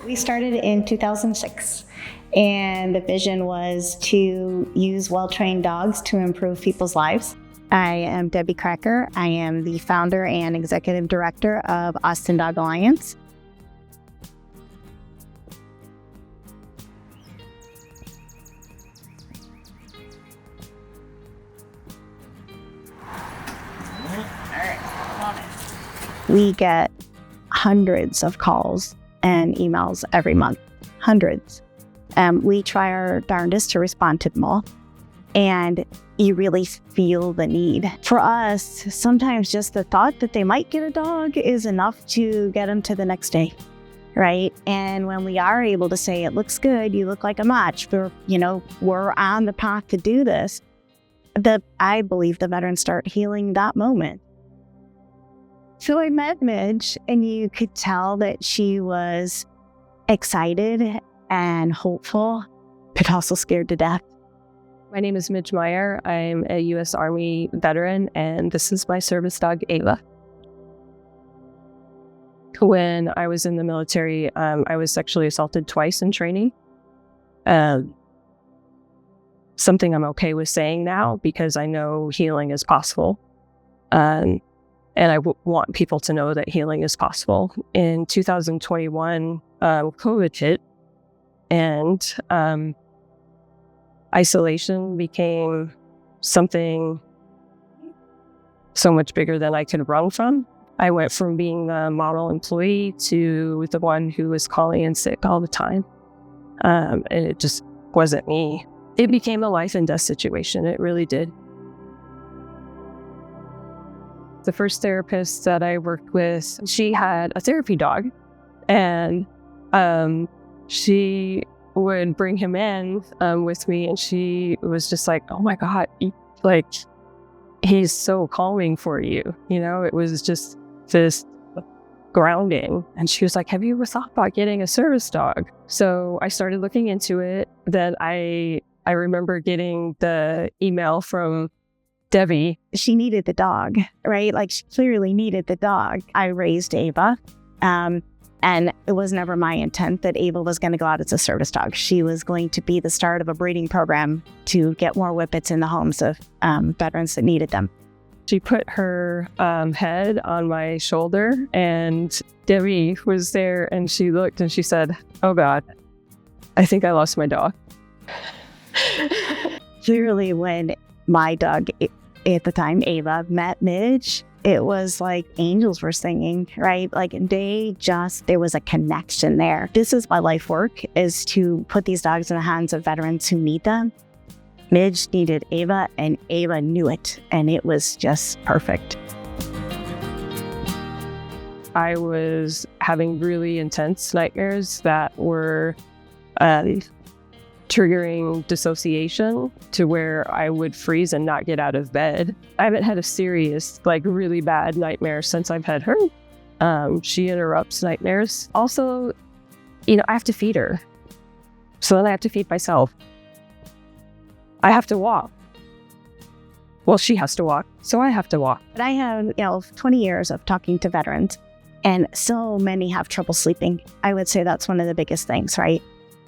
We started in 2006, and the vision was to use well-trained dogs to improve people's lives. I am Debbie Cracker. I am the founder and executive director of Austin Dog Alliance. We get hundreds of calls and emails every month, hundreds. We try our darndest to respond to them all, and you really feel the need. For us, sometimes just the thought that they might get a dog is enough to get them to the next day, right? And when we are able to say, it looks good, you look like a match, we're on the path to do this, I believe the veterans start healing that moment. So I met Midge, and you could tell that she was excited and hopeful, but also scared to death. My name is Midge Meyer. I'm a U.S. Army veteran, and this is my service dog, Ava. When I was in the military, I was sexually assaulted twice in training. Something I'm okay with saying now because I know healing is possible. And I want people to know that healing is possible. In 2021, COVID hit, and isolation became something so much bigger than I could run from. I went from being the model employee to the one who was calling in sick all the time. And it just wasn't me. It became a life and death situation. It really did. The first therapist that I worked with, she had a therapy dog, and she would bring him in with me, and she was just like, oh my God, he's so calming for you. It was just this grounding. And she was like, have you ever thought about getting a service dog? So I started looking into it. Then I remember getting the email from Debbie. She needed the dog, right? She clearly needed the dog. I raised Ava, and it was never my intent that Ava was going to go out as a service dog. She was going to be the start of a breeding program to get more whippets in the homes of veterans that needed them. She put her head on my shoulder, and Debbie was there, and she looked and she said, oh God, I think I lost my dog. Clearly, when my dog at the time, Ava, met Midge, it was like angels were singing, right? There was a connection there. This is my life work, is to put these dogs in the hands of veterans who need them. Midge needed Ava, and Ava knew it, and it was just perfect. I was having really intense nightmares that were triggering dissociation to where I would freeze and not get out of bed. I haven't had a serious, really bad nightmare since I've had her. She interrupts nightmares. Also, I have to feed her. So then I have to feed myself. I have to walk. Well, she has to walk, so I have to walk. But I have, 20 years of talking to veterans, and so many have trouble sleeping. I would say that's one of the biggest things, right?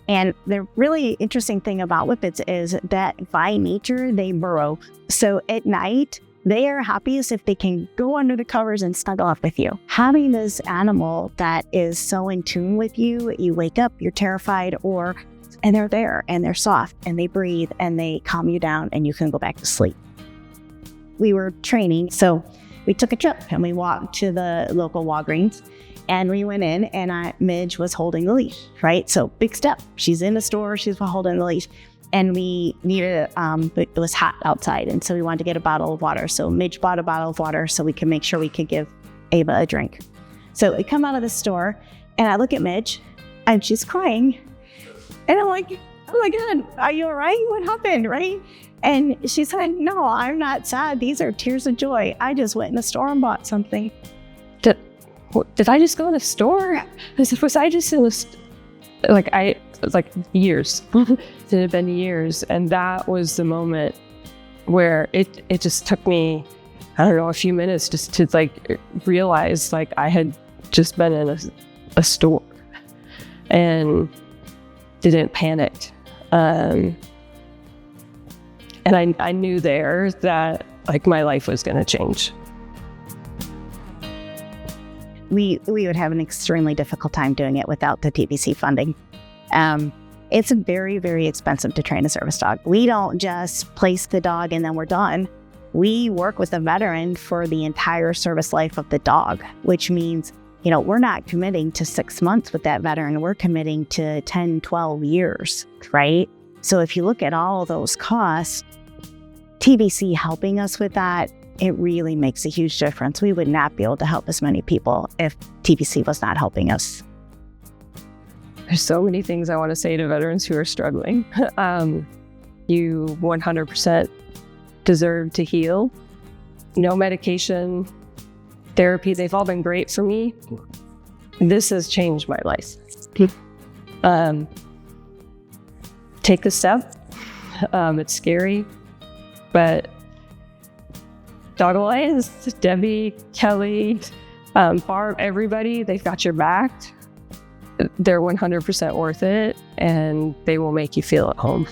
And the really interesting thing about whippets is that by nature, they burrow. So at night, they are happiest if they can go under the covers and snuggle up with you. Having this animal that is so in tune with you, you wake up, you're terrified, and they're there, and they're soft, and they breathe, and they calm you down, and you can go back to sleep. We were training, so we took a trip, and we walked to the local Walgreens. And we went in, and Midge was holding the leash, right? So big step. She's in the store. She's holding the leash. And we needed, it was hot outside. And so we wanted to get a bottle of water. So Midge bought a bottle of water so we could make sure we could give Ava a drink. So we come out of the store, and I look at Midge, and she's crying. And I'm like, oh my God, are you all right? What happened, right? And she said, no, I'm not sad. These are tears of joy. I just went in the store and bought something. Did I just go in a store? Was I just in a years. It had been years. And that was the moment where it just took me, I don't know, a few minutes just to realize I had just been in a store. and didn't panic. And I knew there that like my life was going to change. We would have an extremely difficult time doing it without the TVC funding. It's very, very expensive to train a service dog. We don't just place the dog and then we're done. We work with the veteran for the entire service life of the dog, which means, we're not committing to 6 months with that veteran. We're committing to 10, 12 years, right? So if you look at all those costs, TVC helping us with that, it really makes a huge difference. We would not be able to help as many people if TVC was not helping us. There's so many things I want to say to veterans who are struggling. You 100% deserve to heal. No medication, therapy, they've all been great for me. This has changed my life. Take the step. It's scary, but Dog Alliance, Debbie, Kelly, Barb, everybody, they've got your back. They're 100% worth it, and they will make you feel at home.